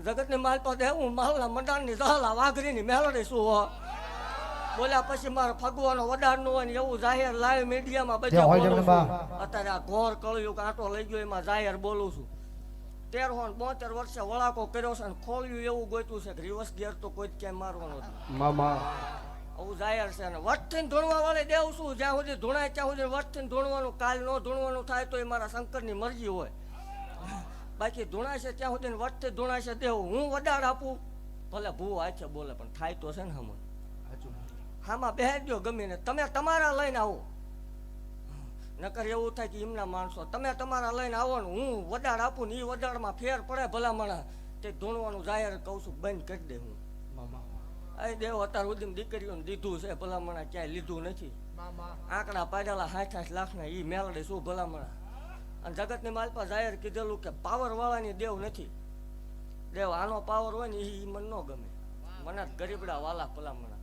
જગતની માલપા દેવું માલના મંડાણની દહલા વાઘરીની મેલડી શું હો બોલ્યા પછી મારે ફગવાનો વડાડનું હોય ને એવું જાહેર લાઈવ મીડિયામાં બધા બોલું છું. અત્યારે આ ઘોર કળિયુગ આંટો લઈ ગયો એમાં જાહેર બોલું છું. 13 વર્ષે વળાકો કર્યો છે અને ખોલ્યું એવું ગોતું છે કે રિવર્સ ગિયર તો કોઈ જ ક્યાંય મારવાનો નથી મામા આવું જાહેર છે અને વટથી ધૂણવા વાળે દેવું છું જ્યાં સુધી ધૂણાય ત્યાં સુધી વટથી ધૂણવાનું કાલ ન ધૂણવાનું થાય તો એ મારા શંકરની મરજી હોય બાકી ધૂણાય છે ત્યાં સુધી વટથી ધૂણાય છે દેવું હું વડાડ આપું ભલે ભૂ આછે બોલે પણ થાય તો છે ને હમણાં હામાં બેસજો ગમીને તમે તમારા લઈને આવો નકર એવું થાય કે એમના માણસો તમે તમારા લઈને આવો ને હું વડાડ આપું ને એ વડાડમાં ફેર પડે ભલામણા તે ધૂણવાનું જાહેર કહું છું બંધ કરી દે હું અહીં દેવ અત્યાર સુધી દીકરીઓને દીધું છે ભલામણા ક્યાંય લીધું નથી આંકડા પાડેલા 60 લાખના એ મેલડે શું ભલામણા અને જગતની માલપા જાહેર કીધેલું કે પાવર વાળાની દેવ નથી દેવ આનો પાવર હોય ને એ મને ન ગમે મને ગરીબડા વાલા ભલામણા